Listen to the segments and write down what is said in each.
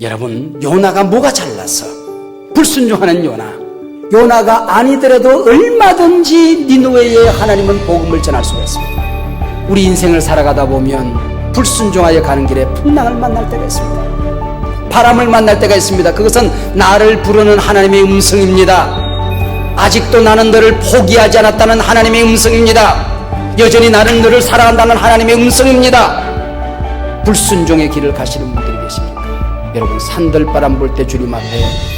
여러분, 요나가 뭐가 잘나서 불순종하는 요나가 아니더라도 얼마든지 니느웨에 하나님은 복음을 전할 수가 있습니다. 우리 인생을 살아가다 보면 불순종하여 가는 길에 풍랑을 만날 때가 있습니다. 바람을 만날 때가 있습니다. 그것은 나를 부르는 하나님의 음성입니다. 아직도 나는 너를 포기하지 않았다는 하나님의 음성입니다. 여전히 나는 너를 사랑한다는 하나님의 음성입니다. 불순종의 길을 가시는 분들이 계십니까? 여러분, 산들바람 불 때 주님 앞에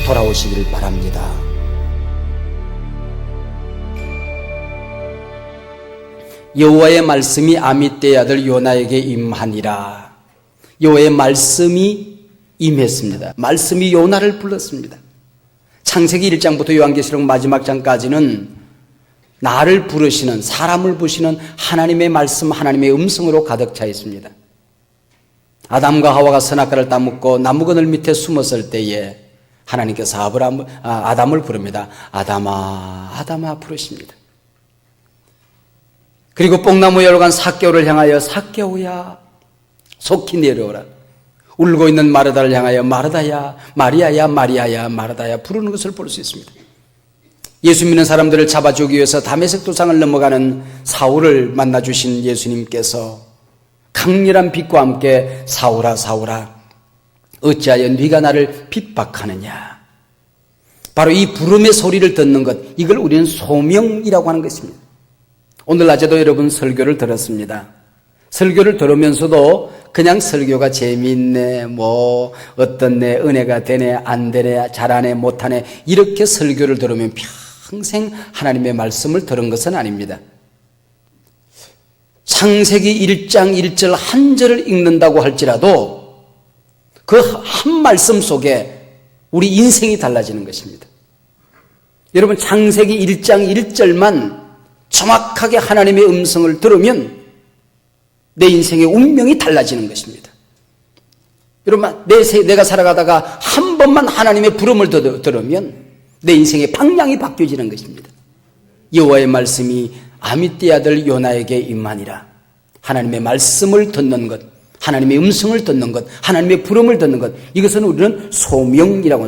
돌아오시기를 바랍니다. 여호와의 말씀이 아미떼의 아들 요나에게 임하니라. 여호와의 말씀이 임했습니다. 말씀이 요나를 불렀습니다. 창세기 1장부터 요한계시록 마지막 장까지는 나를 부르시는, 사람을 부르시는 하나님의 말씀, 하나님의 음성으로 가득 차 있습니다. 아담과 하와가 선악과를 따먹고 나무그늘 밑에 숨었을 때에 하나님께서 아담을 부릅니다. 아담아, 아담아 부르십니다. 그리고 뽕나무 열간 삭개오를 향하여 삭개오야 속히 내려오라. 울고 있는 마르다를 향하여 마르다야, 마리아야, 마리아야, 마르다야 부르는 것을 볼 수 있습니다. 예수 믿는 사람들을 잡아주기 위해서 다메섹 도상을 넘어가는 사울을 만나주신 예수님께서 강렬한 빛과 함께 사울아 사울아 어찌하여 네가 나를 핍박하느냐. 바로 이 부름의 소리를 듣는 것, 이걸 우리는 소명이라고 하는 것입니다. 오늘 낮에도 여러분 설교를 들었습니다. 설교를 들으면서도 그냥 설교가 재미있네, 어떻네, 은혜가 되네, 안 되네, 잘하네, 못하네, 이렇게 설교를 들으면 평생 하나님의 말씀을 들은 것은 아닙니다. 창세기 1장 1절 한 절을 읽는다고 할지라도 그 한 말씀 속에 우리 인생이 달라지는 것입니다. 여러분, 창세기 1장 1절만 정확하게 하나님의 음성을 들으면 내 인생의 운명이 달라지는 것입니다. 여러분, 내가 살아가다가 한 번만 하나님의 부름을 들으면 내 인생의 방향이 바뀌어지는 것입니다. 여호와의 말씀이 아미떼의 아들 요나에게 임하니라. 하나님의 말씀을 듣는 것, 하나님의 음성을 듣는 것, 하나님의 부름을 듣는 것, 이것은 우리는 소명이라고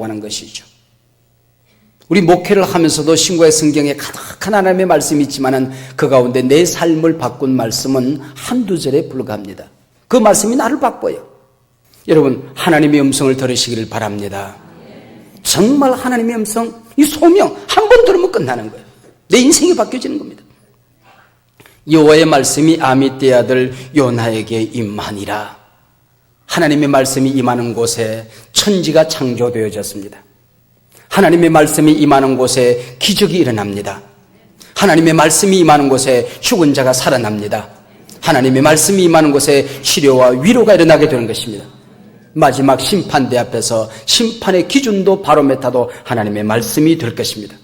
하는 것이죠. 우리 목회를 하면서도 신구의 성경에 가득한 하나님의 말씀이 있지만은 그 가운데 내 삶을 바꾼 말씀은 한두 절에 불과합니다. 그 말씀이 나를 바꿔요. 여러분, 하나님의 음성을 들으시기를 바랍니다. 정말 하나님의 음성, 이 소명 한 번 들으면 끝나는 거예요. 내 인생이 바뀌어지는 겁니다. 여호와의 말씀이 아미떼의 아들 요나에게 임하니라. 하나님의 말씀이 임하는 곳에 천지가 창조되어졌습니다. 하나님의 말씀이 임하는 곳에 기적이 일어납니다. 하나님의 말씀이 임하는 곳에 죽은 자가 살아납니다. 하나님의 말씀이 임하는 곳에 치료와 위로가 일어나게 되는 것입니다. 마지막 심판대 앞에서 심판의 기준도 바로메타도 하나님의 말씀이 될 것입니다.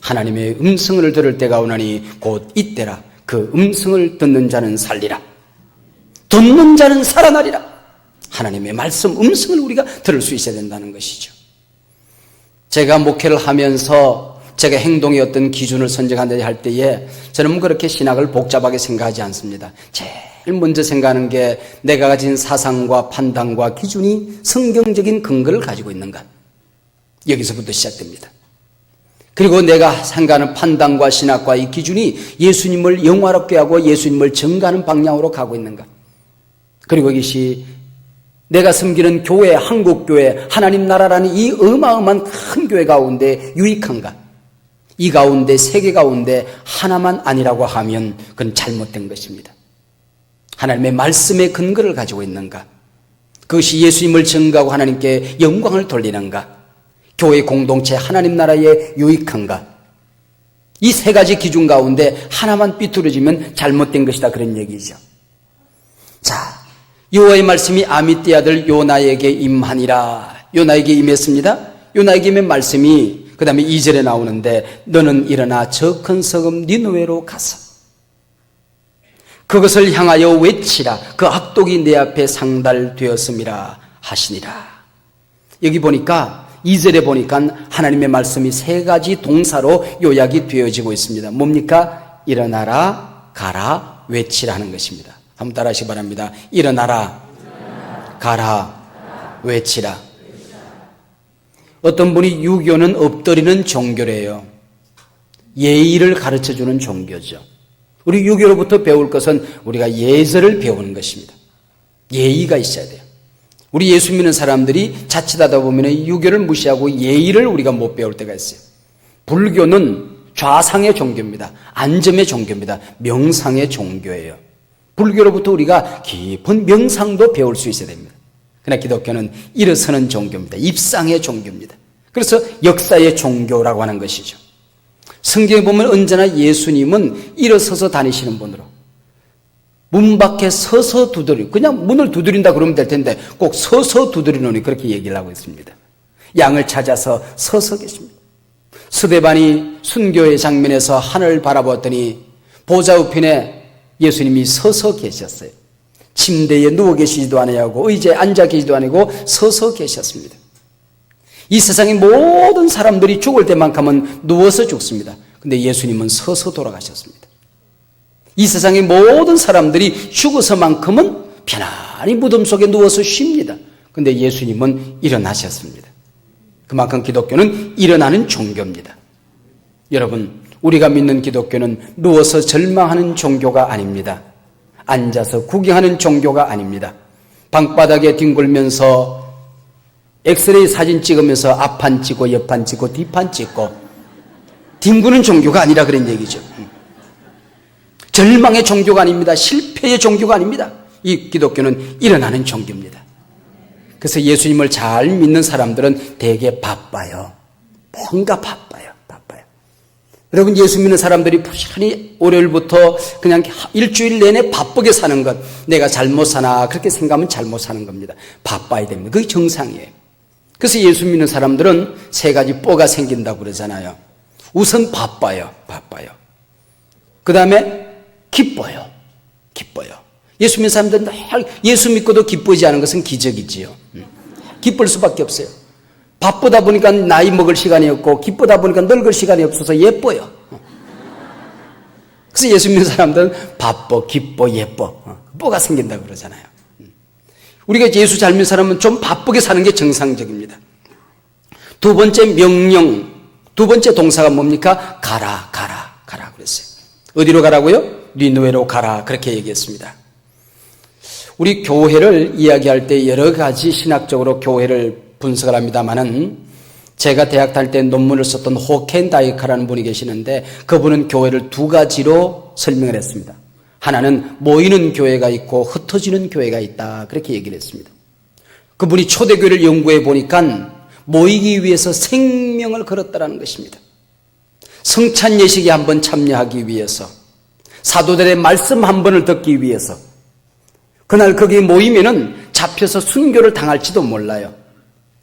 하나님의 음성을 들을 때가 오나니 곧 이때라. 그 음성을 듣는 자는 살리라. 듣는 자는 살아나리라. 하나님의 말씀, 음성을 우리가 들을 수 있어야 된다는 것이죠. 제가 목회를 하면서 제가 행동의 어떤 기준을 선정한다 할 때에 저는 그렇게 신학을 복잡하게 생각하지 않습니다. 제일 먼저 생각하는 게 내가 가진 사상과 판단과 기준이 성경적인 근거를 가지고 있는가. 여기서부터 시작됩니다. 그리고 내가 생각하는 판단과 신학과 이 기준이 예수님을 영화롭게 하고 예수님을 증거하는 방향으로 가고 있는가. 그리고 이것이 내가 섬기는 교회, 한국교회, 하나님 나라라는 이 어마어마한 큰 교회 가운데 유익한가? 이 가운데, 세계 가운데 하나만 아니라고 하면 그건 잘못된 것입니다. 하나님의 말씀의 근거를 가지고 있는가? 그것이 예수님을 증거하고 하나님께 영광을 돌리는가? 교회 공동체, 하나님 나라에 유익한가? 이 세 가지 기준 가운데 하나만 삐뚤어지면 잘못된 것이다, 그런 얘기죠. 자, 여호와의 말씀이 아미떼의 아들 요나에게 임하니라. 요나에게 임했습니다. 요나에게 임한 말씀이 그 다음에 2절에 나오는데 너는 일어나 저 큰 성읍 니느웨로 가서 그것을 향하여 외치라. 그 악독이 내 앞에 상달되었음이라 하시니라. 여기 보니까 2절에 보니까 하나님의 말씀이 세 가지 동사로 요약이 되어지고 있습니다. 뭡니까? 일어나라, 가라, 외치라는 것입니다. 한번 따라하시기 바랍니다. 일어나라, 가라, 외치라. 어떤 분이 유교는 엎드리는 종교래요. 예의를 가르쳐주는 종교죠. 우리 유교로부터 배울 것은 우리가 예절을 배우는 것입니다. 예의가 있어야 돼요. 우리 예수 믿는 사람들이 자칫하다 보면 유교를 무시하고 예의를 우리가 못 배울 때가 있어요. 불교는 좌상의 종교입니다. 안점의 종교입니다. 명상의 종교예요. 불교로부터 우리가 깊은 명상도 배울 수 있어야 됩니다. 그러나 기독교는 일어서는 종교입니다. 입상의 종교입니다. 그래서 역사의 종교라고 하는 것이죠. 성경에 보면 언제나 예수님은 일어서서 다니시는 분으로 문 밖에 서서 두드리고, 그냥 문을 두드린다 그러면 될 텐데 꼭 서서 두드리노니 그렇게 얘기를 하고 있습니다. 양을 찾아서 서서 계십니다. 스데반이 순교의 장면에서 하늘을 바라보았더니 보좌 우편에 예수님이 서서 계셨어요. 침대에 누워 계시지도 아니하고 의자에 앉아 계시지도 아니고 서서 계셨습니다. 이 세상의 모든 사람들이 죽을 때만큼은 누워서 죽습니다. 근데 예수님은 서서 돌아가셨습니다. 이 세상의 모든 사람들이 죽어서만큼은 편안히 무덤 속에 누워서 쉽니다. 근데 예수님은 일어나셨습니다. 그만큼 기독교는 일어나는 종교입니다. 여러분, 우리가 믿는 기독교는 누워서 절망하는 종교가 아닙니다. 앉아서 구경하는 종교가 아닙니다. 방바닥에 뒹굴면서 엑스레이 사진 찍으면서 앞판 찍고 옆판 찍고 뒷판 찍고 뒹구는 종교가 아니라 그런 얘기죠. 절망의 종교가 아닙니다. 실패의 종교가 아닙니다. 이 기독교는 일어나는 종교입니다. 그래서 예수님을 잘 믿는 사람들은 되게 바빠요. 뭔가 바빠요. 여러분, 예수 믿는 사람들이 부지런히 월요일부터 그냥 일주일 내내 바쁘게 사는 것, 내가 잘못 사나 그렇게 생각하면 잘못 사는 겁니다. 바빠야 됩니다. 그게 정상이에요. 그래서 예수 믿는 사람들은 세 가지 뽀가 생긴다고 그러잖아요. 우선 바빠요. 그 다음에 기뻐요. 예수 믿는 사람들은 예수 믿고도 기쁘지 않은 것은 기적이지요. 기쁠 수밖에 없어요. 바쁘다 보니까 나이 먹을 시간이 없고 기쁘다 보니까 늙을 시간이 없어서 예뻐요. 그래서 예수 믿는 사람들은 바빠, 기뻐, 예뻐, 뽀가 생긴다고 그러잖아요. 우리가 예수 잘 믿는 사람은 좀 바쁘게 사는 게 정상적입니다. 두 번째 명령, 두 번째 동사가 뭡니까? 가라 그랬어요. 어디로 가라고요? 니느웨로 가라, 그렇게 얘기했습니다. 우리 교회를 이야기할 때 여러 가지 신학적으로 교회를 분석을 합니다마는, 제가 대학 다닐 때 논문을 썼던 호켄다이카라는 분이 계시는데 그분은 교회를 두 가지로 설명을 했습니다. 하나는 모이는 교회가 있고 흩어지는 교회가 있다, 그렇게 얘기를 했습니다. 그분이 초대교회를 연구해 보니까 모이기 위해서 생명을 걸었다는 것입니다. 성찬 예식에 한번 참여하기 위해서, 사도들의 말씀 한 번을 듣기 위해서, 그날 거기에 모이면은 잡혀서 순교를 당할지도 몰라요.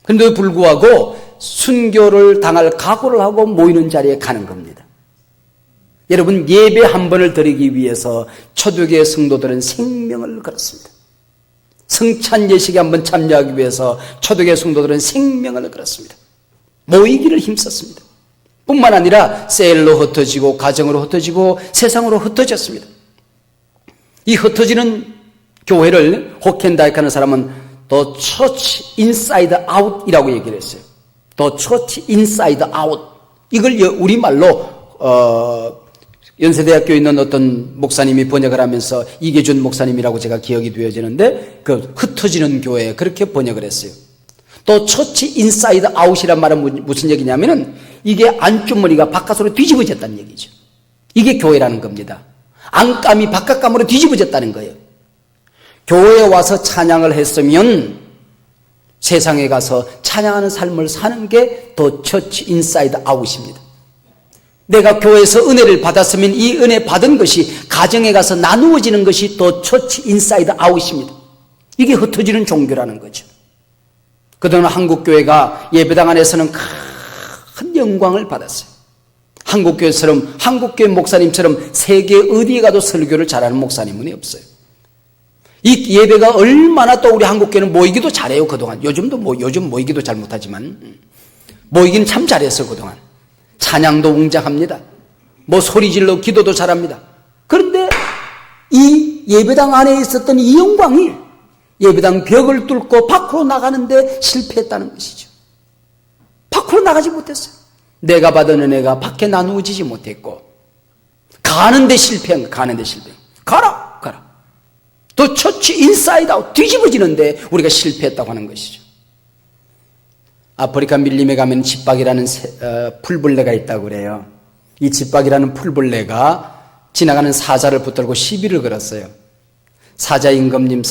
그런데도 불구하고 순교를 당할 각오를 하고 모이는 자리에 가는 겁니다. 여러분, 예배 한 번을 드리기 위해서 초대교회 성도들은 생명을 걸었습니다. 성찬 예식에 한번 참여하기 위해서 초대교회 성도들은 생명을 걸었습니다. 모이기를 힘썼습니다. 뿐만 아니라 셀로 흩어지고 가정으로 흩어지고 세상으로 흩어졌습니다. 이 흩어지는 교회를 호켄다이크하는 사람은 The Church Inside Out이라고 얘기를 했어요. The Church Inside Out. 이걸 우리말로 연세대학교에 있는 어떤 목사님이 번역을 하면서 이계준 목사님이라고 제가 기억이 되어지는데, 그 흩어지는 교회, 그렇게 번역을 했어요. 또 처치 인사이드 아웃이란 말은 무슨 얘기냐면은 이게 안주머니가 바깥으로 뒤집어졌다는 얘기죠. 이게 교회라는 겁니다. 안감이 바깥감으로 뒤집어졌다는 거예요. 교회에 와서 찬양을 했으면 세상에 가서 찬양하는 삶을 사는 게 더 처치 인사이드 아웃입니다. 내가 교회에서 은혜를 받았으면 이 은혜 받은 것이 가정에 가서 나누어지는 것이 더 처치 인사이드 아웃입니다. 이게 흩어지는 종교라는 거죠. 그동안 한국교회가 예배당 안에서는 큰 영광을 받았어요. 한국교회처럼, 한국교회 목사님처럼 세계 어디에 가도 설교를 잘하는 목사님은 없어요. 이 예배가 얼마나 또 우리 한국교회는 모이기도 잘해요, 그동안. 요즘 모이기도 잘 못하지만 모이기는 참 잘했어요, 그동안. 찬양도 웅장합니다. 소리질러 기도도 잘합니다. 그런데 이 예배당 안에 있었던 이 영광이 예배당 벽을 뚫고 밖으로 나가는데 실패했다는 것이죠. 밖으로 나가지 못했어요. 내가 받은 은혜가 밖에 나누어지지 못했고, 가는데 실패한 거, 가는데 실패. 가라! 또 처치 인사이드 아웃 뒤집어지는데 우리가 실패했다고 하는 것이죠. 아프리카 밀림에 가면 집박이라는 풀벌레가 있다고 그래요. 이 집박이라는 풀벌레가 지나가는 사자를 붙들고 시비를 걸었어요. 사자 임금님,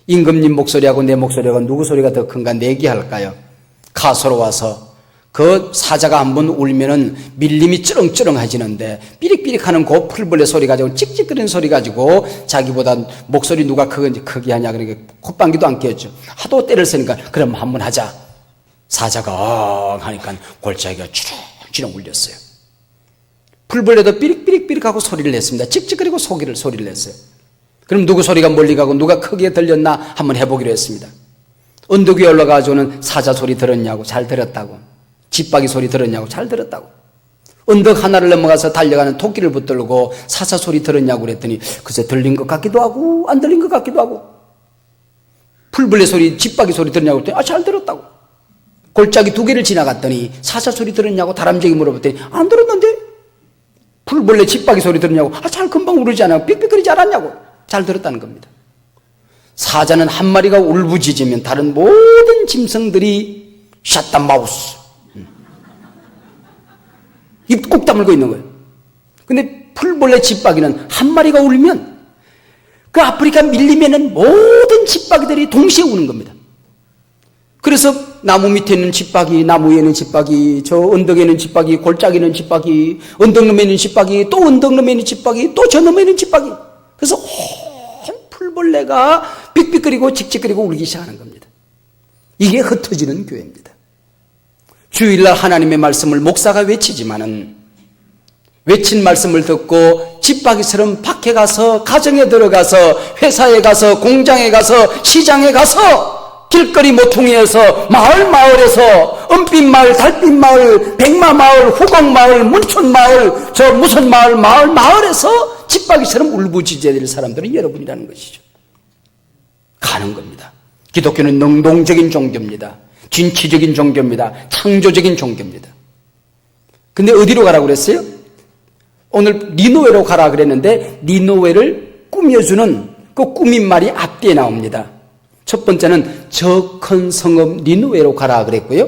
임금님 목소리하고 내 목소리하고 누구 소리가 더 큰가 내기할까요? 가소로 와서 그 사자가 한번 울면은 밀림이 쩌렁쩌렁해지는데 삐릭삐릭하는 그 풀벌레 소리 가지고 찍찍거리는 소리 가지고 자기보다 목소리 누가 크게 하냐 그러니까 콧방귀도 안 뀌었죠. 하도 때를 쓰니까 그럼 한번 하자. 사자가 하니까 골짜기가 주렁주렁 울렸어요. 풀벌레도 삐릭삐릭삐릭하고 소리를 냈습니다. 찍찍거리고 소리를 냈어요. 그럼 누구 소리가 멀리 가고 누가 크게 들렸나 한번 해보기로 했습니다. 언덕 위에 올라가서는 사자 소리 들었냐고 잘 들었다고. 집박이 소리 들었냐고 잘 들었다고. 언덕 하나를 넘어가서 달려가는 토끼를 붙들고 사자 소리 들었냐고 그랬더니 글쎄 들린 것 같기도 하고 안 들린 것 같기도 하고. 풀벌레 소리, 집박이 소리 들었냐고 그랬더니 잘 들었다고. 골짜기 2개를 지나갔더니 사자 소리 들었냐고 다람쥐에게 물어봤더니 안 들었는데. 풀벌레, 집박이 소리 들었냐고 잘 금방 울지 않아요. 삑삑거리지 않았냐고 잘 들었다는 겁니다. 사자는 한 마리가 울부짖으면 다른 모든 짐승들이 샷다 마우스 입 꼭 다물고 있는 거예요. 근데 풀벌레 집박이는 한 마리가 울면 그 아프리카 밀림에는 모든 집박이들이 동시에 우는 겁니다. 그래서 나무 밑에 있는 집박이, 나무 위에 있는 집박이, 저 언덕에 있는 집박이, 골짜기에 있는 집박이, 언덕 너머에 있는 집박이, 또 언덕 너머에 있는 집박이, 또 저 너머에 있는 집박이. 그래서 온 풀벌레가 삑삑거리고 칙칙거리고 울기 시작하는 겁니다. 이게 흩어지는 교회입니다. 주일날 하나님의 말씀을 목사가 외치지만은 외친 말씀을 듣고 집박이처럼 밖에 가서 가정에 들어가서 회사에 가서 공장에 가서 시장에 가서 길거리 모퉁이에서 마을에서 은빛마을, 달빛마을, 백마마을, 후곡마을, 문촌마을, 저 무슨 마을에서 집박이처럼 울부짖어야 될 사람들은 여러분이라는 것이죠. 가는 겁니다. 기독교는 능동적인 종교입니다. 진취적인 종교입니다. 창조적인 종교입니다. 근데 어디로 가라고 그랬어요? 오늘 니느웨로 가라 그랬는데 니느웨를 꾸며주는 그 꾸민 말이 앞뒤에 나옵니다. 첫 번째는 저 큰 성읍 니느웨로 가라 그랬고요.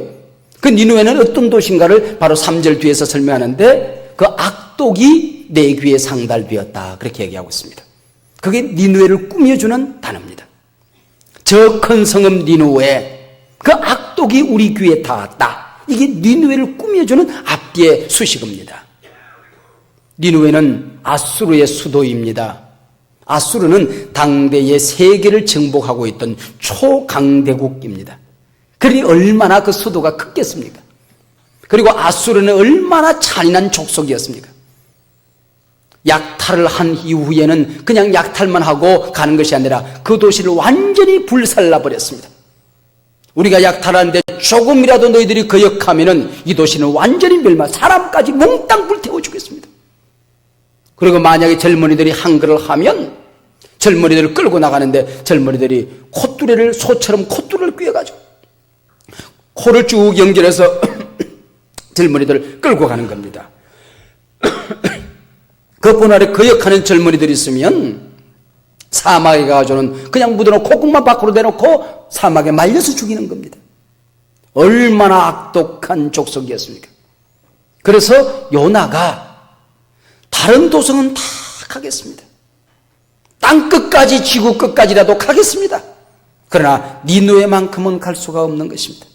그 니느웨는 어떤 도시인가를 바로 3절 뒤에서 설명하는데 그 악독이 내 귀에 상달되었다 그렇게 얘기하고 있습니다. 그게 니느웨를 꾸며주는 단어입니다. 저 큰 성읍 니느웨 그 악독이 우리 귀에 닿았다. 이게 니느웨를 꾸며주는 앞뒤의 수식어입니다. 니느웨는 아수르의 수도입니다. 아수르는 당대의 세계를 정복하고 있던 초강대국입니다. 그러니 얼마나 그 수도가 컸겠습니까? 그리고 아수르는 얼마나 잔인한 족속이었습니까? 약탈을 한 이후에는 그냥 약탈만 하고 가는 것이 아니라 그 도시를 완전히 불살라버렸습니다. 우리가 약탈하는데 조금이라도 너희들이 거역하면은 이 도시는 완전히 사람까지 몽땅 불태워 주겠습니다. 그리고 만약에 젊은이들이 한글을 하면 젊은이들을 끌고 나가는데 젊은이들이 콧뚜레를 소처럼 콧뚜레를 꿰가지고 코를 쭉 연결해서 젊은이들을 끌고 가는 겁니다. 그 본날에 거역하는 젊은이들이 있으면 사막에 가서는 그냥 묻어놓고 콧구멍만 밖으로 내놓고 사막에 말려서 죽이는 겁니다. 얼마나 악독한 족속이었습니까? 그래서 요나가 다른 도성은 다 가겠습니다. 땅 끝까지 지구 끝까지라도 가겠습니다. 그러나 니느웨만큼은 갈 수가 없는 것입니다.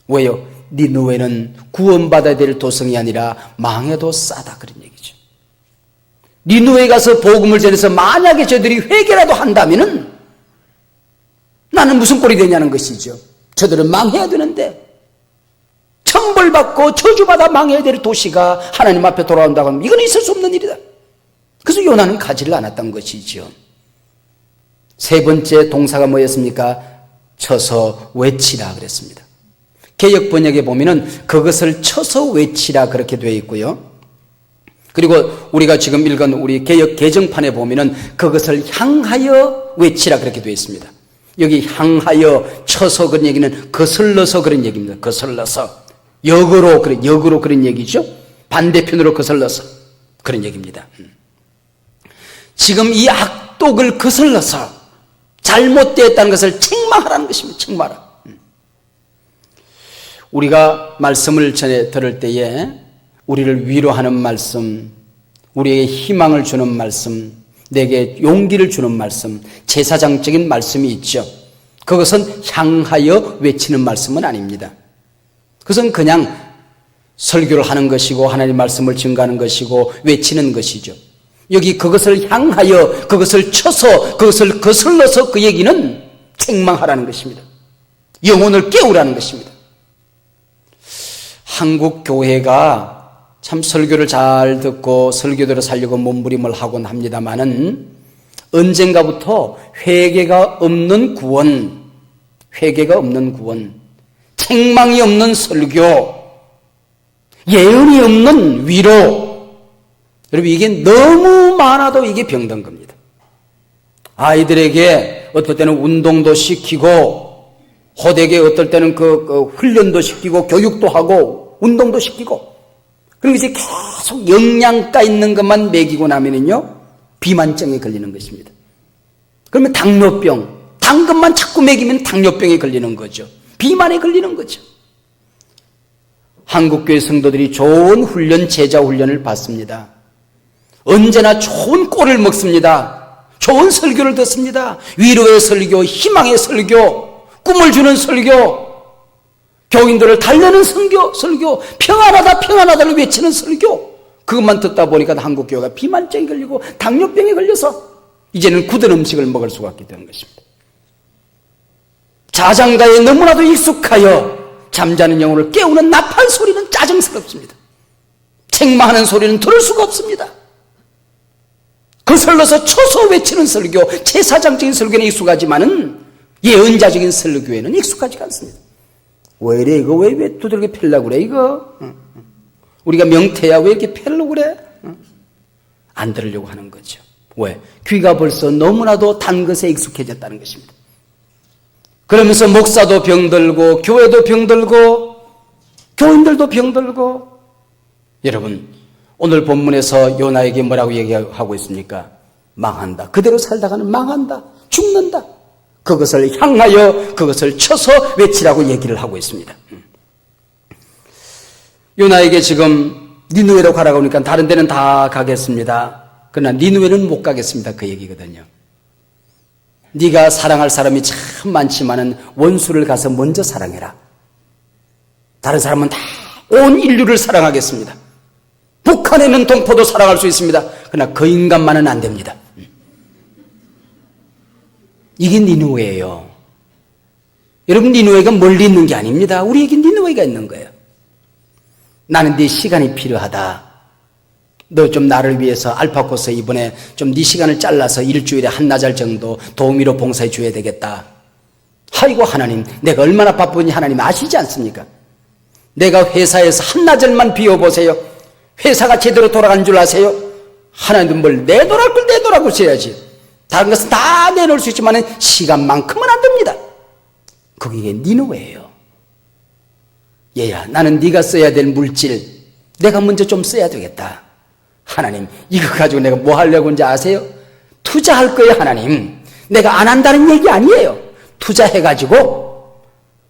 왜요? 니느웨는 구원받아야 될 도성이 아니라 망해도 싸다 그런 얘기죠. 니느웨에 가서 복음을 전해서 만약에 저들이 회개라도 한다면은 나는 무슨 꼴이 되냐는 것이죠. 저들은 망해야 되는데 천벌받고 저주받아 망해야 될 도시가 하나님 앞에 돌아온다고 하면 이건 있을 수 없는 일이다. 그래서 요나는 가지를 않았던 것이죠. 세 번째 동사가 뭐였습니까? 쳐서 외치라 그랬습니다. 개역 번역에 보면은 그것을 쳐서 외치라 그렇게 되어 있고요. 그리고 우리가 지금 읽은 우리 개역 개정판에 보면은 그것을 향하여 외치라 그렇게 되어 있습니다. 여기 향하여 쳐서 그런 얘기는 거슬러서 그런 얘기입니다. 거슬러서 역으로 그런 얘기죠. 반대편으로 거슬러서 그런 얘기입니다. 지금 이 악독을 거슬러서 잘못되었다는 것을 책망하라는 것입니다. 책망하라. 우리가 말씀을 전해 들을 때에 우리를 위로하는 말씀, 우리에게 희망을 주는 말씀, 내게 용기를 주는 말씀, 제사장적인 말씀이 있죠. 그것은 향하여 외치는 말씀은 아닙니다. 그것은 그냥 설교를 하는 것이고 하나님의 말씀을 증거하는 것이고 외치는 것이죠. 여기 그것을 향하여, 그것을 쳐서, 그것을 거슬러서 그 얘기는 책망하라는 것입니다. 영혼을 깨우라는 것입니다. 한국 교회가 참 설교를 잘 듣고 설교대로 살려고 몸부림을 하곤 합니다마는 언젠가부터 회개가 없는 구원, 책망이 없는 설교, 예언이 없는 위로, 여러분 이게 너무 많아도 이게 병든 겁니다. 아이들에게 어떨 때는 운동도 시키고 호되게 어떨 때는 그 훈련도 시키고 교육도 하고 운동도 시키고, 그리고 이제 계속 영양가 있는 것만 먹이고 나면은요 비만증에 걸리는 것입니다. 그러면 당뇨병, 단 것만 자꾸 먹이면 당뇨병에 걸리는 거죠. 비만에 걸리는 거죠. 한국교회 성도들이 좋은 훈련, 제자 훈련을 받습니다. 언제나 좋은 꼴을 먹습니다. 좋은 설교를 듣습니다. 위로의 설교, 희망의 설교, 꿈을 주는 설교, 교인들을 달래는 설교, 평안하다를 외치는 설교, 그것만 듣다 보니까 한국교회가 비만증에 걸리고 당뇨병에 걸려서 이제는 굳은 음식을 먹을 수가 없게 되는 것입니다. 자장가에 너무나도 익숙하여 잠자는 영혼을 깨우는 나팔 소리는 짜증스럽습니다. 책망하는 소리는 들을 수가 없습니다. 거슬러서 쳐서 외치는 설교, 제사장적인 설교는 익숙하지만은 예언자적인 설교에는 익숙하지가 않습니다. 왜 이래 이거 왜 두들겨 펴려고 그래 이거? 우리가 명태야 왜 이렇게 펴려고 그래? 안 들으려고 하는 거죠. 왜? 귀가 벌써 너무나도 단 것에 익숙해졌다는 것입니다. 그러면서 목사도 병들고 교회도 병들고 교인들도 병들고. 여러분 오늘 본문에서 요나에게 뭐라고 얘기하고 있습니까? 망한다. 그대로 살다가는 망한다. 죽는다. 그것을 향하여 그것을 쳐서 외치라고 얘기를 하고 있습니다. 요나에게 지금 니느웨로 가라고 하니까 다른 데는 다 가겠습니다. 그러나 니느웨는 못 가겠습니다. 그 얘기거든요. 네가 사랑할 사람이 참 많지만은 원수를 가서 먼저 사랑해라. 다른 사람은 다 온 인류를 사랑하겠습니다. 북한에 있는 동포도 사랑할 수 있습니다. 그러나 그 인간만은 안 됩니다. 이게 니느웨예요. 여러분 니느웨가 멀리 있는 게 아닙니다. 우리에게 니느웨가 있는 거예요. 나는 네 시간이 필요하다. 너 좀 나를 위해서 알파코스 이번에 좀 네 시간을 잘라서 일주일에 한나절 정도 도우미로 봉사해 줘야 되겠다. 아이고 하나님, 내가 얼마나 바쁜지 하나님 아시지 않습니까? 내가 회사에서 한나절만 비워보세요. 회사가 제대로 돌아가는 줄 아세요? 하나님은 뭘 내놓을 걸 내놓으라고 써야지. 다른 것은 다 내놓을 수 있지만 시간만큼은 안 됩니다. 그게 니느웨예요. 얘야, 나는 네가 써야 될 물질 내가 먼저 좀 써야 되겠다. 하나님, 이거 가지고 내가 뭐 하려고 하는지 아세요? 투자할 거예요. 하나님, 내가 안 한다는 얘기 아니에요. 투자해가지고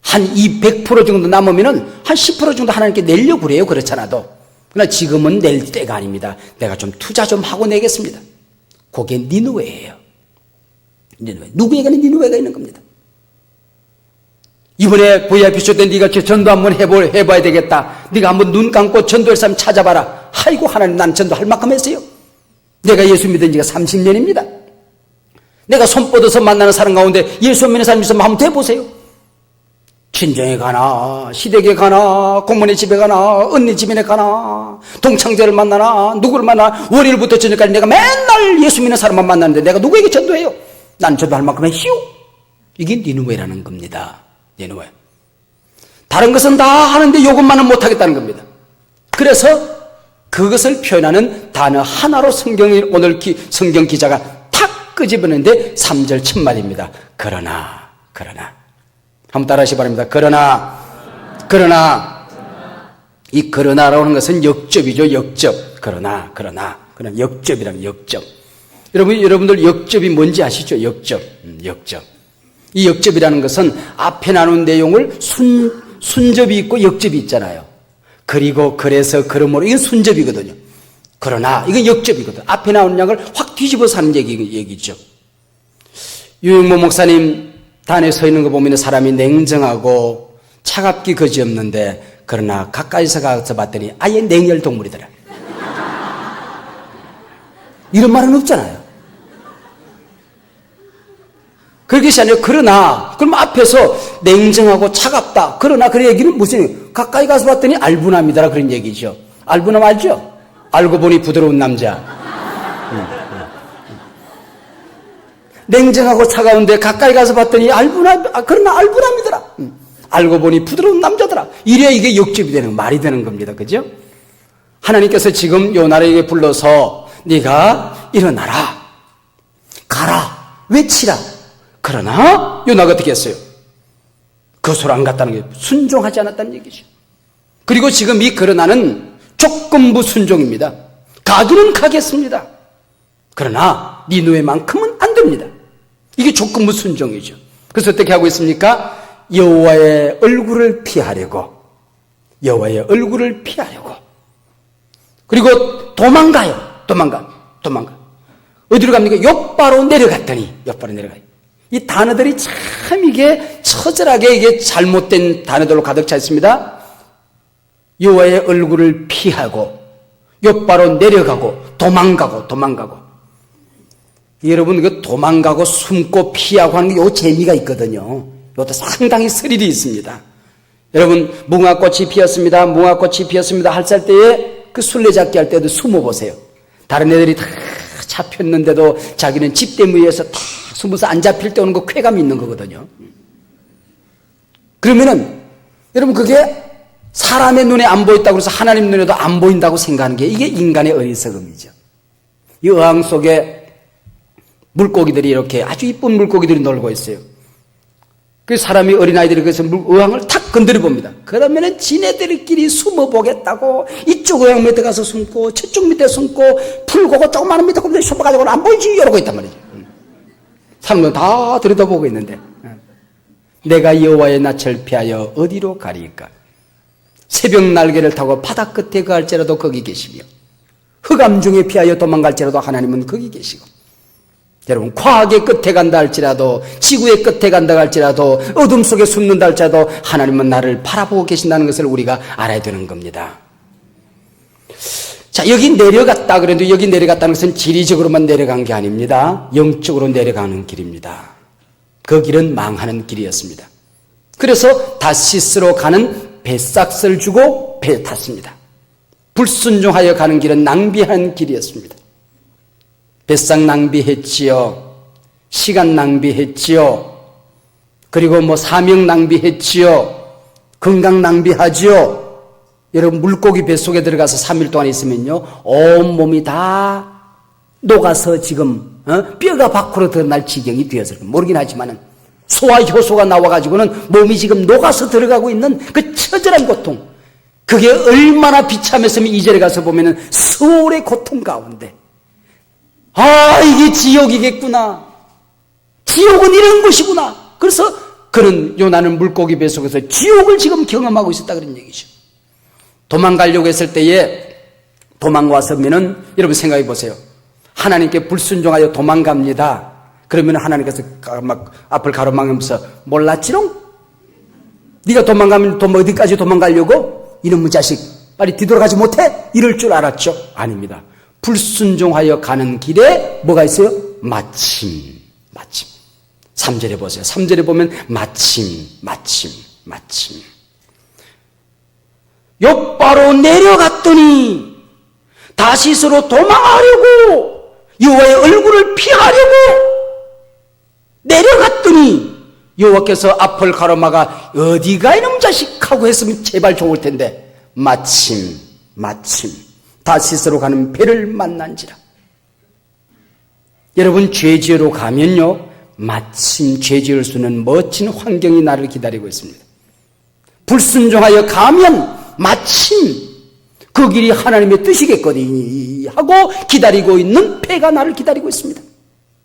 한 200% 정도 남으면은 한 10% 정도 하나님께 내려고 그래요. 그렇잖아도. 그러나 지금은 낼 때가 아닙니다. 내가 좀 투자 좀 하고 내겠습니다. 그게 니느웨예요. 니느웨. 누구에게는 니느웨가 있는 겁니다. 이번에 VIP 때 네가 전도 한번 해봐야 되겠다. 네가 한번 눈 감고 전도할 사람 찾아봐라. 아이고 하나님, 난 전도할 만큼 했어요. 내가 예수 믿은 지가 30년입니다. 내가 손 뻗어서 만나는 사람 가운데 예수 믿는 사람 있으면 한번 대보세요. 친정에 가나, 시댁에 가나, 공무원의 집에 가나, 언니 집에 가나, 동창자를 만나나, 누구를 만나, 월요일부터 저녁까지 내가 맨날 예수 믿는 사람만 만나는데 내가 누구에게 전도해요? 난 전도할 만큼 했시오. 이게 니느웨라는 겁니다. 니느웨. 다른 것은 다 하는데 요것만은 못하겠다는 겁니다. 그래서 그것을 표현하는 단어 하나로 오늘 성경 기자가 탁 끄집어내는데 3절 첫 말입니다. 그러나. 한번 따라하시기 바랍니다. 그러나. 이 그러나라고 하는 것은 역접이죠. 역접. 그러나 역접이라는 역접. 여러분들 역접이 뭔지 아시죠? 역접. 이 역접이라는 것은 앞에 나눈 내용을 순접이 있고 역접이 있잖아요. 그리고 그래서 그러므로 이건 순접이거든요. 그러나 이건 역접이거든. 앞에 나온 양을 확 뒤집어서 하는 얘기죠. 유영모 목사님 단에 서 있는 거 보면 사람이 냉정하고 차갑기 그지없는데 그러나 가까이서 가서 봤더니 아예 냉혈 동물이더라. 이런 말은 없잖아요. 그렇게 아니에요. 그러나 그럼 앞에서 냉정하고 차갑다. 그러나 그 얘기는 무슨 가까이 가서 봤더니 알부남이더라 그런 얘기죠. 알부남 알죠? 알고 보니 부드러운 남자. 냉정하고 차가운데 가까이 가서 봤더니 그러나 알부남이더라. 알고 보니 부드러운 남자더라. 이래야 이게 역접이 되는 말이 되는 겁니다. 그죠? 하나님께서 지금 요나에게 불러서 네가 일어나라. 가라. 외치라. 그러나 요나가 어떻게 했어요? 그것으로 안 갔다는 게 순종하지 않았다는 얘기죠. 그리고 지금 이 그러나는 조건부 순종입니다. 가기는 가겠습니다. 그러나 니누에만큼은 안 됩니다. 이게 조건부 순종이죠. 그래서 어떻게 하고 있습니까? 여호와의 얼굴을 피하려고 그리고 도망가요. 어디로 갑니까? 욥바로 내려갔더니 이 단어들이 참 이게 처절하게 이게 잘못된 단어들로 가득 차 있습니다. 여호와의 얼굴을 피하고 욥바로 내려가고 도망가고 여러분 그 도망가고 숨고 피하고 하는 게 요 재미가 있거든요. 이것도 상당히 스릴이 있습니다. 여러분 무궁화꽃이 피었습니다 할 때에 그 술래잡기 할 때도 숨어보세요. 다른 애들이 다 잡혔는데도 자기는 집대무위에서 다 숨어서 안 잡힐 때 오는 거 쾌감이 있는 거거든요. 그러면은 여러분 그게 사람의 눈에 안 보였다고 해서 하나님 눈에도 안 보인다고 생각하는 게 이게 인간의 어리석음이죠. 이 어항 속에 물고기들이 이렇게 아주 이쁜 물고기들이 놀고 있어요. 그 사람이 어린아이들이 그래서 어항을 탁 건드려 봅니다. 그러면은 지네들끼리 숨어보겠다고 이쪽 어항 밑에 가서 숨고 저쪽 밑에 숨고 풀고고 조그마한 밑에 거기서 숨어가지고는 안 보이지 이러고 있단 말이죠. 사람들은 다 들여다보고 있는데 내가 여호와의 낯을 피하여 어디로 가리까? 새벽 날개를 타고 바다 끝에 갈지라도 거기 계시며 흑암 중에 피하여 도망갈지라도 하나님은 거기 계시고 여러분 과학의 끝에 간다 할지라도 지구의 끝에 간다 할지라도 어둠 속에 숨는다 할지라도 하나님은 나를 바라보고 계신다는 것을 우리가 알아야 되는 겁니다. 자, 여기 내려갔다 그래도 여기 내려갔다는 것은 지리적으로만 내려간 게 아닙니다. 영적으로 내려가는 길입니다. 그 길은 망하는 길이었습니다. 그래서 다시스로 가는 배싹을 주고 배에 탔습니다. 불순종하여 가는 길은 낭비한 길이었습니다. 배싹 낭비했지요. 시간 낭비했지요. 그리고 사명 낭비했지요. 건강 낭비하지요. 여러분 물고기 뱃속에 들어가서 3일 동안 있으면요 온몸이 다 녹아서 지금 뼈가 밖으로 드러날 지경이 되어서 모르긴 하지만은 소화 효소가 나와가지고는 몸이 지금 녹아서 들어가고 있는 그 처절한 고통, 그게 얼마나 비참했으면 2절에 가서 보면은 서울의 고통 가운데 이게 지옥이겠구나, 지옥은 이런 것이구나. 그래서 그는 요나는 물고기 뱃속에서 지옥을 지금 경험하고 있었다 그런 얘기죠. 도망가려고 했을 때에 도망왔으면은 여러분 생각해 보세요. 하나님께 불순종하여 도망갑니다. 그러면 하나님께서 막 앞을 가로막으면서 몰랐지롱? 네가 도망가면 어디까지 도망가려고? 이놈의 자식 빨리 뒤돌아가지 못해? 이럴 줄 알았죠? 아닙니다. 불순종하여 가는 길에 뭐가 있어요? 마침. 3절에 보세요. 3절에 보면 마침. 욥바로 내려갔더니 다시스로 도망하려고 여호와의 얼굴을 피하려고 내려갔더니 여호와께서 앞을 가로막아 어디가 이놈 자식 하고 했으면 제발 좋을 텐데 마침 다시스로 가는 배를 만난지라. 여러분, 죄 지으러 가면요, 마침 죄 지을 수 있는 멋진 환경이 나를 기다리고 있습니다. 불순종하여 가면 마침 그 길이 하나님의 뜻이겠거니 하고 기다리고 있는 배가 나를 기다리고 있습니다.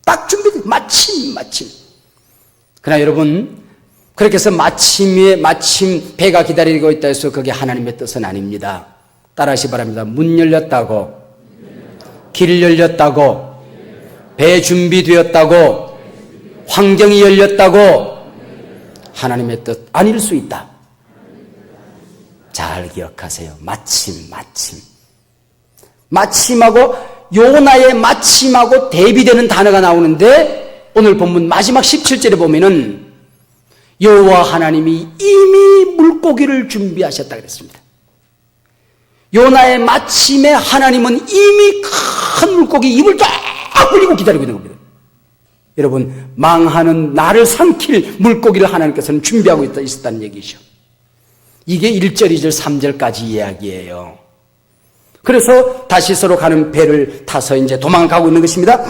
딱 준비돼. 마침. 그러나 여러분, 그렇게 해서 마침 배가 기다리고 있다 해서 그게 하나님의 뜻은 아닙니다. 따라하시 바랍니다. 문 열렸다고, 길 열렸다고, 배 준비되었다고, 환경이 열렸다고 하나님의 뜻 아닐 수 있다. 잘 기억하세요. 마침하고 요나의 마침하고 대비되는 단어가 나오는데 오늘 본문 마지막 17절에 보면은 여호와 하나님이 이미 물고기를 준비하셨다 그랬습니다. 요나의 마침에 하나님은 이미 큰 물고기 입을 쫙 벌리고 기다리고 있는 겁니다. 여러분, 망하는 나를 삼킬 물고기를 하나님께서는 준비하고 있었다는 얘기죠. 이게 1절, 2절, 3절까지 이야기예요. 그래서 다시스로 가는 배를 타서 이제 도망가고 있는 것입니다.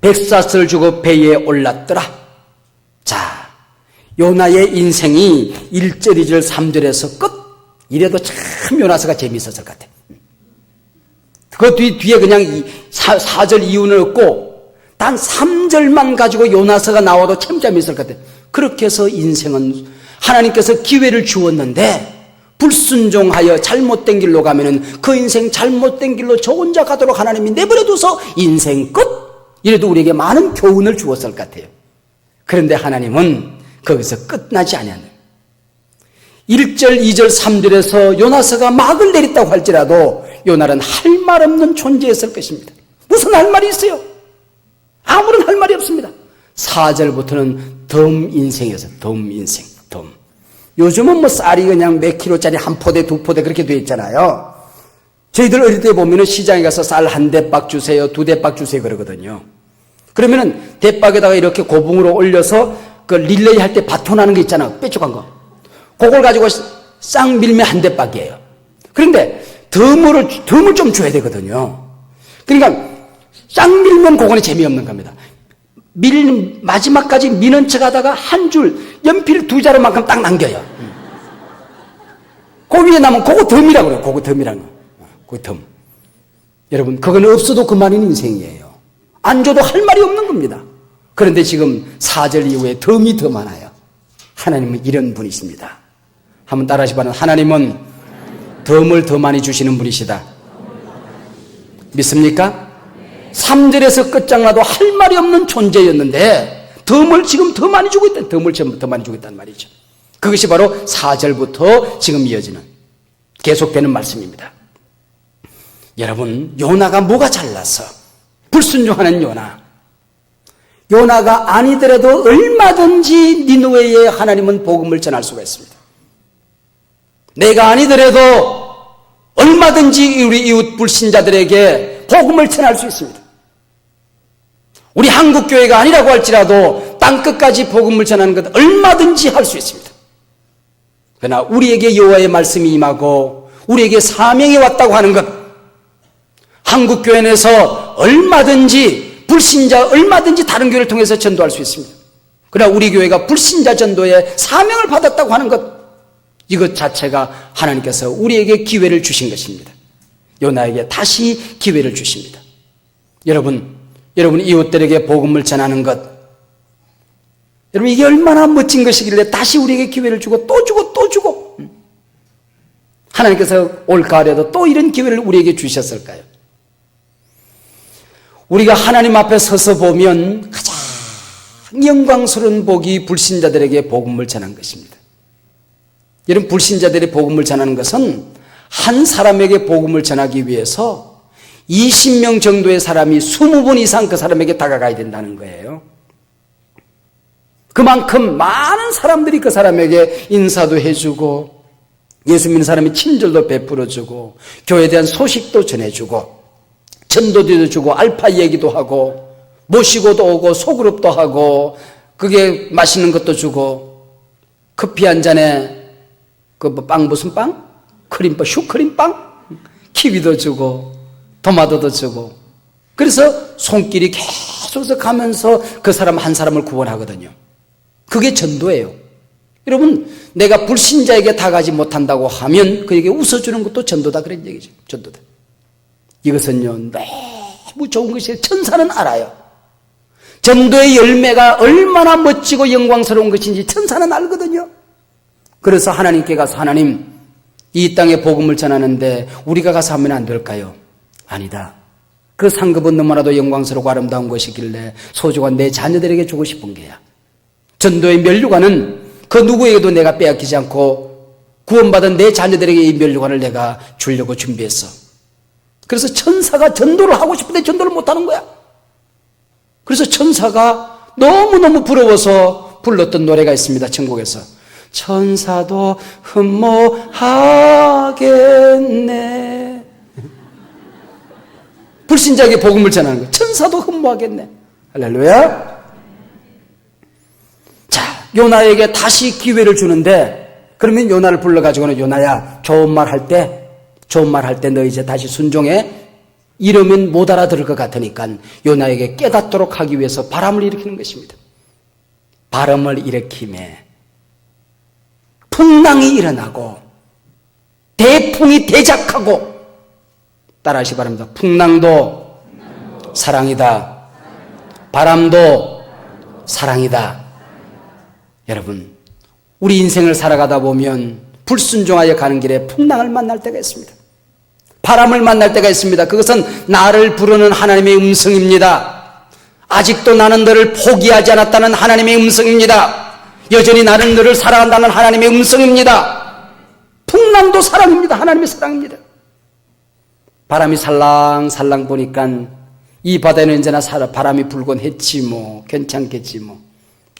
백샷을 주고 배에 올랐더라. 자, 요나의 인생이 1절, 2절, 3절에서 끝. 이래도 참 요나서가 재미있었을 것 같아요. 그 뒤에 그냥 4절 이유는 없고 단 3절만 가지고 요나서가 나와도 참 재미있을 것 같아요. 그렇게 해서 인생은 하나님께서 기회를 주었는데 불순종하여 잘못된 길로 가면은 그 인생 잘못된 길로 저 혼자 가도록 하나님이 내버려둬서 인생 끝. 이래도 우리에게 많은 교훈을 주었을 것 같아요. 그런데 하나님은 거기서 끝나지 않았네요. 1절, 2절, 3절에서 요나서가 막을 내렸다고 할지라도 요나는 할 말 없는 존재였을 것입니다. 무슨 할 말이 있어요? 아무런 할 말이 없습니다. 4절부터는 덤 인생이었어요. 덤 인생. 덤. 요즘은 뭐 쌀이 그냥 몇 킬로짜리 한 포대, 두 포대 그렇게 돼 있잖아요. 저희들 어릴 때 보면은 시장에 가서 쌀 한 대박 주세요, 두 대박 주세요 그러거든요. 그러면은 대박에다가 이렇게 고붕으로 올려서 그 릴레이 할 때 바톤하는 거 있잖아요. 뾰족한 거. 그걸 가지고 싹 밀면 한 대박이에요. 그런데 덤을 좀 줘야 되거든요. 그러니까 싹 밀면 그거는 재미없는 겁니다. 마지막까지 미는 척 하다가 한 줄, 연필 2자루만큼 딱 남겨요. 그 위에 남은 그거 덤이라고 그래요. 그거 덤이라는 거. 그거 덤. 여러분, 그거는 없어도 그만인 인생이에요. 안 줘도 할 말이 없는 겁니다. 그런데 지금 4절 이후에 덤이 더 많아요. 하나님은 이런 분이십니다. 한번 따라하시 바랍니다. 하나님은 덤을 더 많이 주시는 분이시다. 믿습니까? 3절에서 끝장나도 할 말이 없는 존재였는데 덤을 지금 더 많이 주고 있다. 덤을 더 많이 주고 있다는 말이죠. 그것이 바로 4절부터 지금 이어지는 계속되는 말씀입니다. 여러분, 요나가 뭐가 잘났어? 불순종하는 요나가 아니더라도 얼마든지 니느웨에 하나님은 복음을 전할 수가 있습니다. 내가 아니더라도 얼마든지 우리 이웃 불신자들에게 복음을 전할 수 있습니다. 우리 한국교회가 아니라고 할지라도 땅끝까지 복음을 전하는 것 얼마든지 할 수 있습니다. 그러나 우리에게 여호와의 말씀이 임하고 우리에게 사명이 왔다고 하는 것, 한국교회 내에서 얼마든지 불신자 얼마든지 다른 교회를 통해서 전도할 수 있습니다. 그러나 우리 교회가 불신자 전도에 사명을 받았다고 하는 것, 이것 자체가 하나님께서 우리에게 기회를 주신 것입니다. 요나에게 다시 기회를 주십니다. 여러분 이웃들에게 복음을 전하는 것, 여러분 이게 얼마나 멋진 것이길래 다시 우리에게 기회를 주고 또 주고 또 주고 하나님께서 올 가을에도 또 이런 기회를 우리에게 주셨을까요? 우리가 하나님 앞에 서서 보면 가장 영광스러운 복이 불신자들에게 복음을 전한 것입니다. 여러분, 불신자들의 복음을 전하는 것은 한 사람에게 복음을 전하기 위해서 20명 정도의 사람이 20번 이상 그 사람에게 다가가야 된다는 거예요. 그만큼 많은 사람들이 그 사람에게 인사도 해주고 예수 믿는 사람이 친절도 베풀어주고 교회에 대한 소식도 전해주고 전도도 주고 알파 얘기도 하고 모시고도 오고 소그룹도 하고 그게 맛있는 것도 주고 커피 한 잔에 그 빵 무슨 빵? 크림빵, 슈크림빵? 키위도 주고 토마토도 주고, 그래서 손길이 계속해서 가면서 그 사람 한 사람을 구원하거든요. 그게 전도예요. 여러분, 내가 불신자에게 다가지 못한다고 하면 그에게 웃어주는 것도 전도다, 그런 얘기죠. 전도다. 이것은요 너무 좋은 것이에요. 천사는 알아요. 전도의 열매가 얼마나 멋지고 영광스러운 것인지 천사는 알거든요. 그래서 하나님께 가서, 하나님, 이 땅에 복음을 전하는데 우리가 가서 하면 안 될까요? 아니다. 그 상급은 너무나도 영광스럽고 아름다운 것이길래 소중한 내 자녀들에게 주고 싶은 게야. 전도의 면류관은 그 누구에게도 내가 빼앗기지 않고 구원받은 내 자녀들에게 이 면류관을 내가 주려고 준비했어. 그래서 천사가 전도를 하고 싶은데 전도를 못하는 거야. 그래서 천사가 너무너무 부러워서 불렀던 노래가 있습니다. 천국에서. 천사도 흠모하겠네. 불신자에게 복음을 전하는 거예요. 천사도 흠모하겠네. 할렐루야. 자, 요나에게 다시 기회를 주는데, 그러면 요나를 불러가지고는, 요나야, 좋은 말 할 때 너 이제 다시 순종해. 이러면 못 알아들을 것 같으니까 요나에게 깨닫도록 하기 위해서 바람을 일으키는 것입니다. 바람을 일으킴에 풍랑이 일어나고 대풍이 대작하고, 따라하시기 바랍니다. 풍랑도 사랑이다. 바람도 사랑이다. 여러분, 우리 인생을 살아가다 보면 불순종하여 가는 길에 풍랑을 만날 때가 있습니다. 바람을 만날 때가 있습니다. 그것은 나를 부르는 하나님의 음성입니다. 아직도 나는 너를 포기하지 않았다는 하나님의 음성입니다. 여전히 나는 너를 사랑한다는 하나님의 음성입니다. 풍랑도 사랑입니다. 하나님의 사랑입니다. 바람이 살랑살랑 보니까 이 바다에는 이제나 바람이 불곤 했지 뭐, 괜찮겠지 뭐.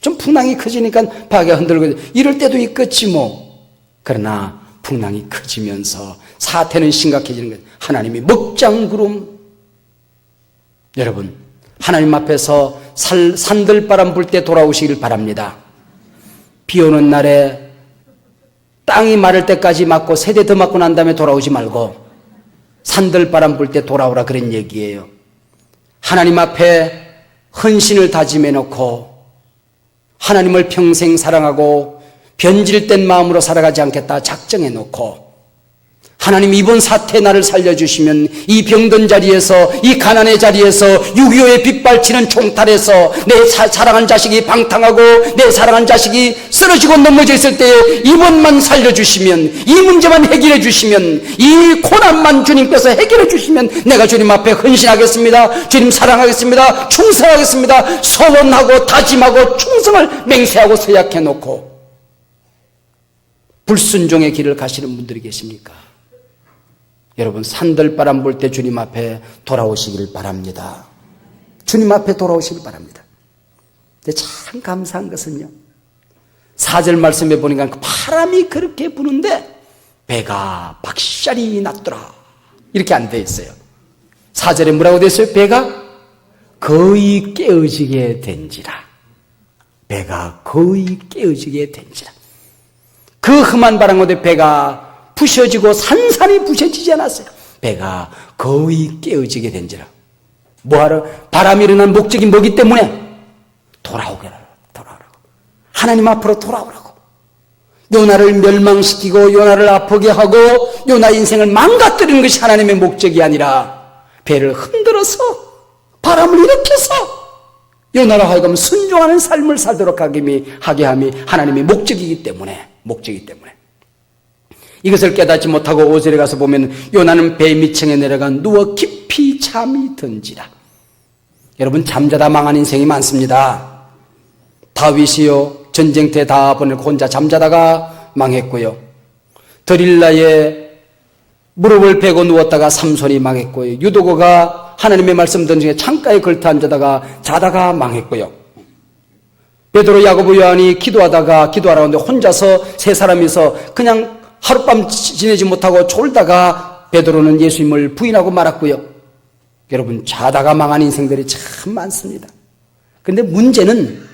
좀 풍랑이 커지니까 바다가 흔들고 이럴 때도 있겠지 뭐. 그러나 풍랑이 커지면서 사태는 심각해지는 거예요. 하나님이 먹장구름. 여러분, 하나님 앞에서 산들바람 불 때 돌아오시길 바랍니다. 비 오는 날에 땅이 마를 때까지 맞고 세대 더 맞고 난 다음에 돌아오지 말고 산들바람 불 때 돌아오라, 그런 얘기예요. 하나님 앞에 헌신을 다짐해 놓고 하나님을 평생 사랑하고 변질된 마음으로 살아가지 않겠다 작정해 놓고, 하나님 이번 사태 나를 살려주시면 이 병든 자리에서, 이 가난의 자리에서, 6.25의 빗발치는 총탈에서 내 사랑한 자식이 방탕하고 내 사랑한 자식이 쓰러지고 넘어져 있을 때에 이번만 살려주시면, 이 문제만 해결해 주시면, 이 고난만 주님께서 해결해 주시면 내가 주님 앞에 헌신하겠습니다. 주님 사랑하겠습니다. 충성하겠습니다. 소원하고 다짐하고 충성을 맹세하고 서약해 놓고 불순종의 길을 가시는 분들이 계십니까? 여러분, 산들바람 불 때 주님 앞에 돌아오시길 바랍니다. 주님 앞에 돌아오시길 바랍니다. 근데 참 감사한 것은요, 4절 말씀에 보니까 그 바람이 그렇게 부는데 배가 박살이 났더라, 이렇게 안 돼 있어요. 4절에 뭐라고 돼 있어요? 배가 거의 깨어지게 된지라. 배가 거의 깨어지게 된지라. 그 험한 바람 가운데 배가 부셔지고 산산이 부셔지지 않았어요. 배가 거의 깨어지게 된지라. 뭐하러? 바람이 일어난 목적이 뭐기 때문에? 돌아오라고. 하나님 앞으로 돌아오라고. 요나를 멸망시키고 요나를 아프게 하고 요나 인생을 망가뜨리는 것이 하나님의 목적이 아니라 배를 흔들어서 바람을 일으켜서 요나로 하여금 순종하는 삶을 살도록 하게 함이 하나님의 목적이기 때문에. 이것을 깨닫지 못하고 5절에 가서 보면 요나는 배 밑층에 내려가 누워 깊이 잠이 든지라. 여러분, 잠자다 망한 인생이 많습니다. 다윗이요, 전쟁터에 다 보내고 혼자 잠자다가 망했고요. 드릴라의 무릎을 베고 누웠다가 삼손이 망했고요. 유도고가 하나님의 말씀 듣는 중에 창가에 걸터 앉아다가 자다가 망했고요. 베드로, 야고보, 요한이 기도하러 가는데 혼자서 세 사람이서 그냥 하룻밤 지내지 못하고 졸다가 베드로는 예수님을 부인하고 말았고요. 여러분, 자다가 망한 인생들이 참 많습니다. 그런데 문제는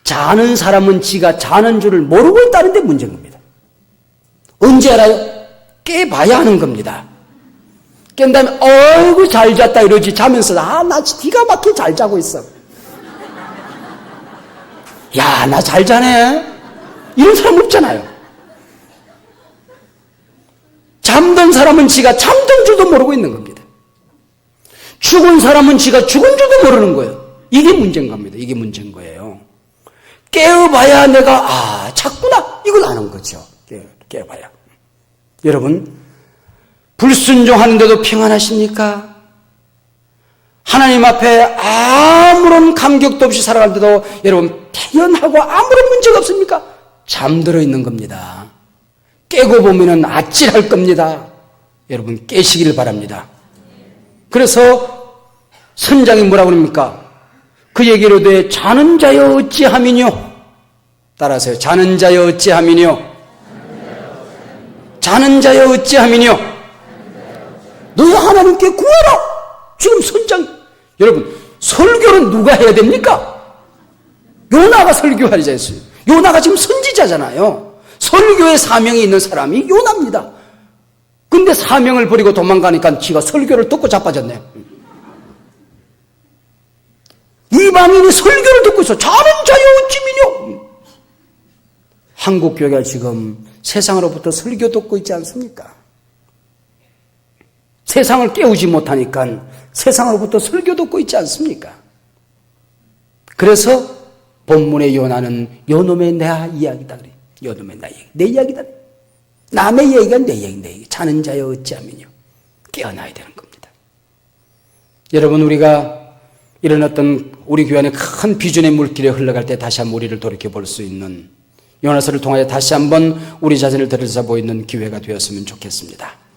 자는 사람은 지가 자는 줄을 모르고 있다는 데 문제인 겁니다. 언제 알아요? 깨봐야 하는 겁니다. 깬 다음에 어이구 잘 잤다 이러지. 자면서 나 기가 막히게 잘 자고 있어. 야, 나 잘 자네. 이런 사람 없잖아요. 잠든 사람은 지가 잠든 줄도 모르고 있는 겁니다. 죽은 사람은 지가 죽은 줄도 모르는 거예요. 이게 문제인 겁니다. 이게 문제인 거예요. 깨어봐야 내가 잤구나 이걸 아는 거죠. 깨어봐야. 여러분, 불순종하는데도 평안하십니까? 하나님 앞에 아무런 감격도 없이 살아갈 때도 여러분 태연하고 아무런 문제가 없습니까? 잠들어 있는 겁니다. 깨고 보면은 아찔할 겁니다. 여러분 깨시길 바랍니다. 그래서 선장이 뭐라고 합니까? 그에게로 돼 자는 자여 어찌함이뇨? 따라하세요. 자는 자여 어찌함이뇨? 자는 자여 어찌함이뇨? 너희 하나님께 구하라. 지금 선장, 여러분 설교는 누가 해야 됩니까? 요나가 설교하자 했어요. 요나가 지금 선지자잖아요. 설교의 사명이 있는 사람이 요나입니다. 근데 사명을 버리고 도망가니까 지가 설교를 듣고 자빠졌네. 이방인이 설교를 듣고 있어. 자는 자여 어찌미뇨? 한국 교회가 지금 세상으로부터 설교 듣고 있지 않습니까? 세상을 깨우지 못하니까 세상으로부터 설교 듣고 있지 않습니까? 그래서 본문의 요나는 요놈의 내 이야기다 그래. 요놈의 내 이야기다. 남의 얘기가 내 얘기. 자는 자여 어찌하면요. 깨어나야 되는 겁니다. 여러분, 우리가 이런 어떤 우리 교회 안에 큰 비전의 물길에 흘러갈 때 다시 한번 우리를 돌이켜볼 수 있는 요나서를 통하여 다시 한번 우리 자신을 들여다보이는 기회가 되었으면 좋겠습니다.